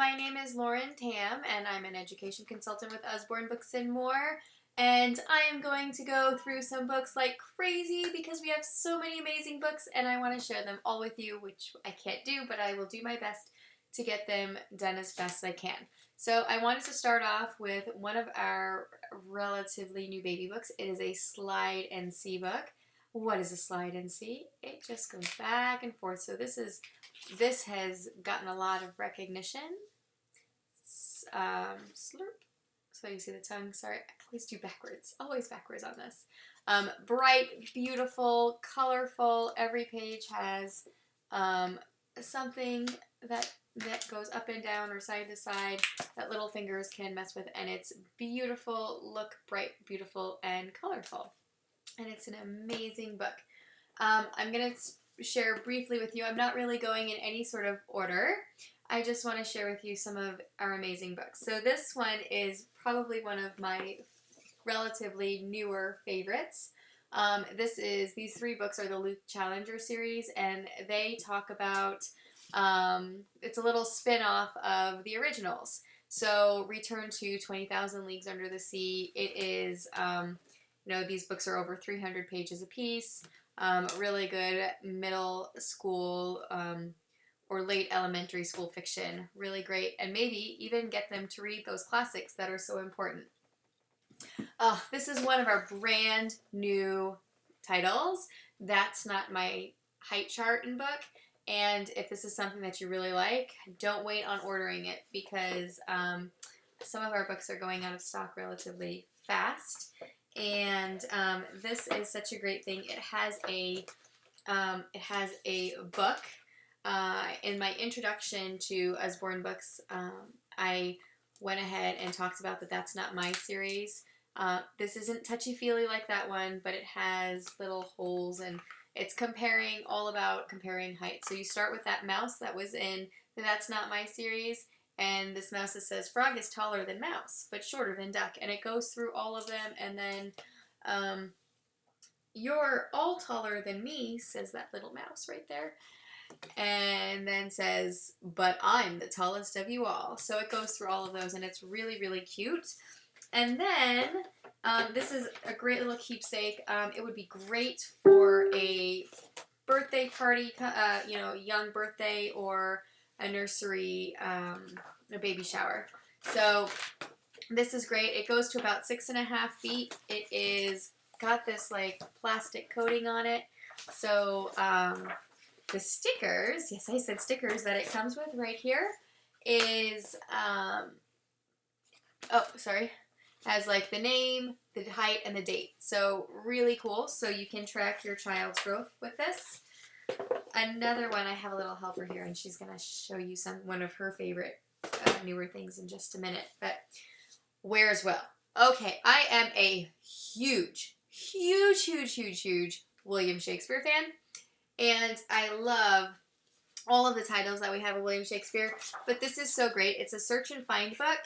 my name is Lauren Tam, and I'm an education consultant with Usborne Books and More. And I am going to go through some books like crazy because we have so many amazing books, and I want to share them all with you, which I can't do, but I will do my best to get them done as fast as I can. So I wanted to start off with one of our relatively new baby books. It is a Slide and See book. What is a Slide and See? It just goes back and forth. So this has gotten a lot of recognition. Slurp. So you see the tongue. Sorry, I always do backwards. Always backwards on this. Bright, beautiful, colorful. Every page has something that goes up and down or side to side that little fingers can mess with, and it's beautiful. Look, bright, beautiful, and colorful. And it's an amazing book. I'm going to share briefly with you. I'm not really going in any sort of order. I just want to share with you some of our amazing books. So this one is probably one of my relatively newer favorites. These three books are the Luke Challenger series, and they talk about, it's a little spin-off of the originals. So Return to 20,000 Leagues Under the Sea. It is, these books are over 300 pages apiece. Really good middle school or late elementary school fiction. Really great. And maybe even get them to read those classics that are so important. This is one of our brand new titles. That's Not My Height Chart in book. And if this is something that you really like, don't wait on ordering it because some of our books are going out of stock relatively fast. And this is such a great thing. It has a book. In my introduction to Usborne Books, I went ahead and talked about That's Not My series. This isn't touchy-feely like that one, but it has little holes, and it's all about comparing height. So you start with that mouse that was in the That's Not My series, and this mouse that says, frog is taller than mouse, but shorter than duck. And it goes through all of them, and then you're all taller than me, says that little mouse right there. And then says, but I'm the tallest of you all. So it goes through all of those, and it's really, really cute. And then this is a great little keepsake. It would be great for a birthday party, young birthday, or a nursery, a baby shower. So this is great. It goes to about 6.5 feet. It is got this like plastic coating on it. So the stickers, yes, I said stickers, that it comes with right here is, has like the name, the height, and the date. So really cool. So you can track your child's growth with this. Another one, I have a little helper here, and she's going to show you one of her favorite newer things in just a minute. But Where's Will? Okay, I am a huge William Shakespeare fan. And I love all of the titles that we have of William Shakespeare. But this is so great. It's a search and find book.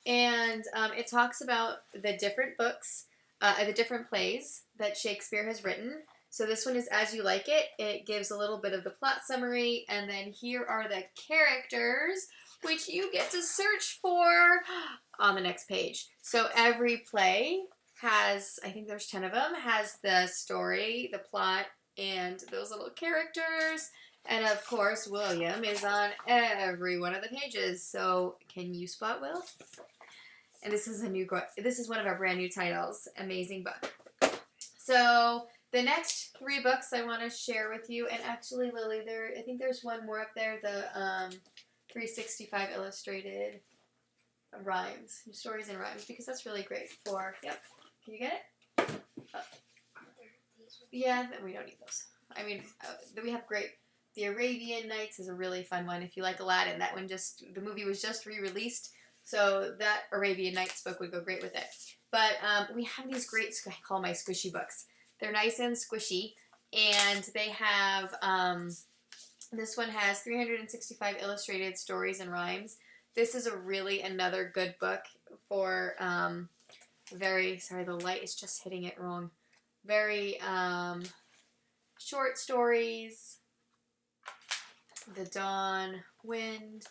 And it talks about the different books, the different plays that Shakespeare has written. So this one is As You Like It. It gives a little bit of the plot summary. And then here are the characters, which you get to search for on the next page. So every play has, I think there's 10 of them, has the story, the plot, and those little characters. And of course, William is on every one of the pages. So can you spot Will? And this is one of our brand new titles. Amazing book. So the next three books I want to share with you, and actually, Lily, I think there's one more up there, the 365 illustrated rhymes, stories and rhymes, because that's really great for, yep, can you get it? Oh. Yeah, we don't need those. I mean, we have great, The Arabian Nights is a really fun one. If you like Aladdin, that one the movie was just re-released, so that Arabian Nights book would go great with it. But we have these great, I call my squishy books. They're nice and squishy, and they have, this one has 365 illustrated stories and rhymes. This is another good book for sorry, the light is just hitting it wrong. Very short stories, The Dawn, Wind,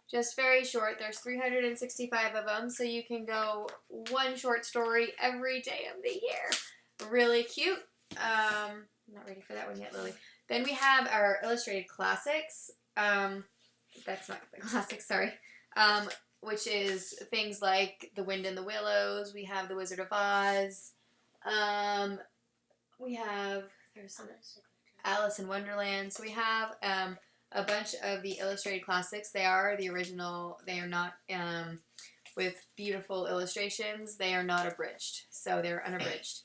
Just very short. There's 365 of them, so you can go one short story every day of the year. Really cute. I'm not ready for that one yet, Lily. Then we have our illustrated classics. That's not the classics, sorry. Which is things like The Wind in the Willows. We have The Wizard of Oz. We have Alice in Wonderland. So we have a bunch of the illustrated classics. They are the original. They are not with beautiful illustrations. They are not abridged, so they're unabridged.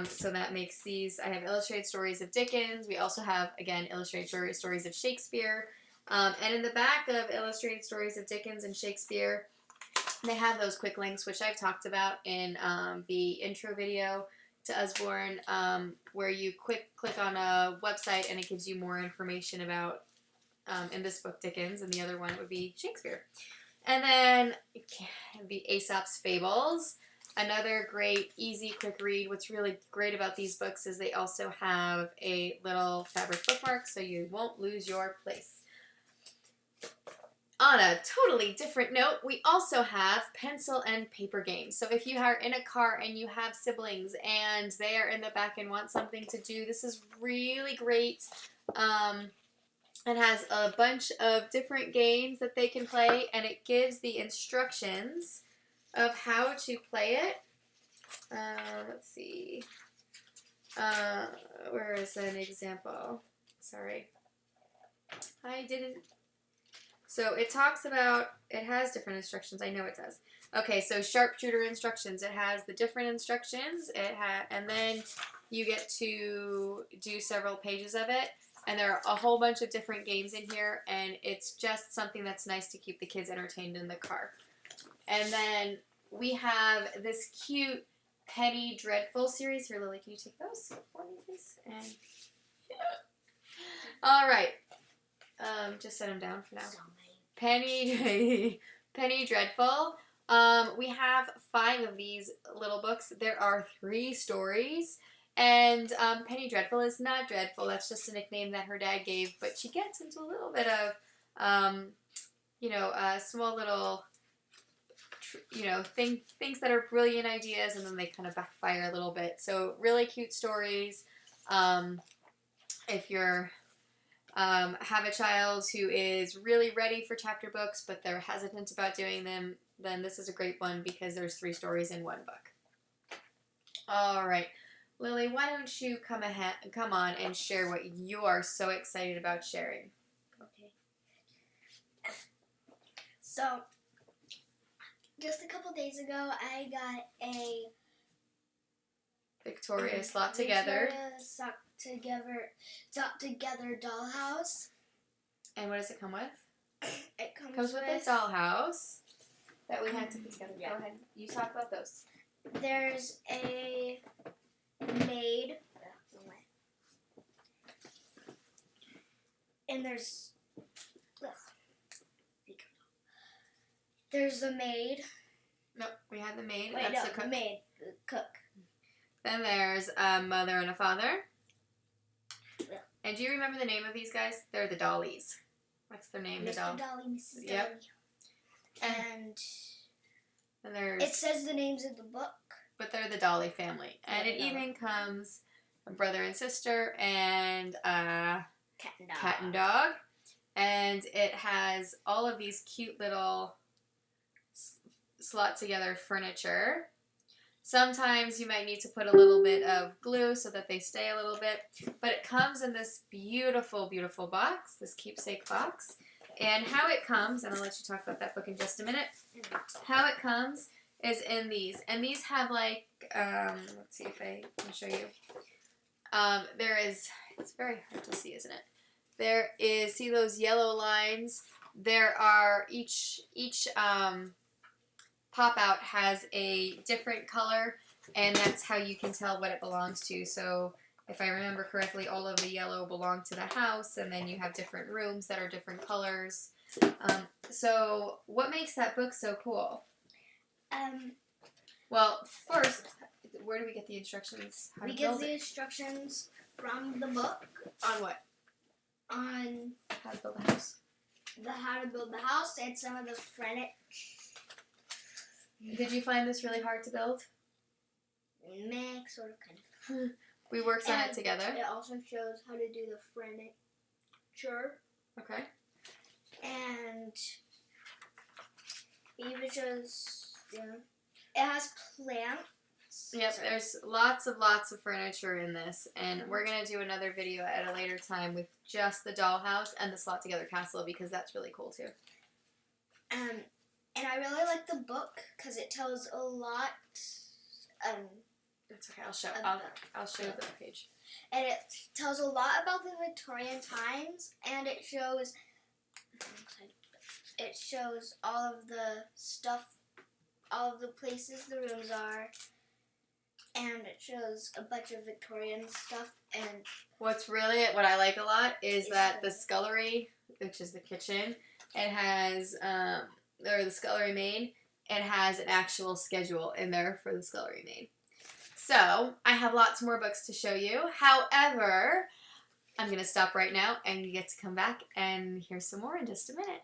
So that makes these. I have illustrated stories of Dickens. We also have, again, illustrated stories of Shakespeare. And in the back of illustrated stories of Dickens and Shakespeare, they have those quick links, which I've talked about in the intro video to Usborne, where you click on a website and it gives you more information about, in this book, Dickens, and the other one would be Shakespeare. And then the Aesop's Fables, another great, easy, quick read. What's really great about these books is they also have a little fabric bookmark, so you won't lose your place. On a totally different note, we also have pencil and paper games. So if you are in a car and you have siblings and they are in the back and want something to do, this is really great. It has a bunch of different games that they can play, and it gives the instructions of how to play it. Let's see. Where is an example? Sorry. I didn't. So it talks about, it has different instructions. I know it does. Okay, so sharpshooter instructions. It has the different instructions. And then you get to do several pages of it. And there are a whole bunch of different games in here. And it's just something that's nice to keep the kids entertained in the car. And then we have this cute Penny Dreadful series. Here, Lily, can you take those for me, please? And all right. Just set them down for now. Penny Dreadful. We have 5 of these little books. There are 3 stories. And Penny Dreadful is not dreadful. That's just a nickname that her dad gave. But she gets into a little bit of, small little, things that are brilliant ideas. And then they kind of backfire a little bit. So really cute stories. If you're have a child who is really ready for chapter books, but they're hesitant about doing them, then this is a great one because there's 3 stories in one book. All right. Lily, why don't you come on and share what you are so excited about sharing? Okay. So, just a couple days ago, I got a Victoria Slot Together dollhouse. And what does it come with? It comes with a dollhouse that we had to put together. Yeah. Go ahead. You talk about those. There's a maid. And there's the maid. Nope, we had the maid. Wait, That's no, the cook. the maid, the cook. Then there's a mother and a father. Yeah. And do you remember the name of these guys? They're the Dollies. What's their name? Mr. The doll. Dolly, Mrs. Yep. Dolly. And there's. it says the names of the book. But they're the Dolly family. And it even comes a brother and sister and a Cat and dog. And it has all of these cute little slot together furniture. Sometimes you might need to put a little bit of glue so that they stay a little bit. But it comes in this beautiful, beautiful box, this keepsake box. And how it comes, and I'll let you talk about that book in just a minute. How it comes is in these. And these have like, let's see if I can show you. There is, it's very hard to see, isn't it? There is, see those yellow lines? There are, each pop-out has a different color, and that's how you can tell what it belongs to. So if I remember correctly, all of the yellow belong to the house, and then you have different rooms that are different colors. So what makes that book so cool? Well, first, where do we get the instructions? We get the instructions from the book. On what? On how to build a house. the how to build the house and some of the furniture. Did you find this really hard to build? Meh, sort of, kind of. We worked on it And together. It also shows how to do the furniture. Okay. And it even shows, it has plants. Yep, Sorry. there's lots of furniture in this, and we're going to do another video at a later time with just the dollhouse and the slot together castle because that's really cool too. And I really like the book because it tells a lot. It's okay. I'll show. About- I'll show you the page. And it tells a lot about the Victorian times, and it shows all of the stuff, all of the places the rooms are, and it shows a bunch of Victorian stuff. And What I like a lot is Is that the- the scullery, which is the kitchen, it has or the scullery maid, it has an actual schedule in there for the scullery maid. So I have lots more books to show you. However, I'm going to stop right now and you get to come back and hear some more in just a minute.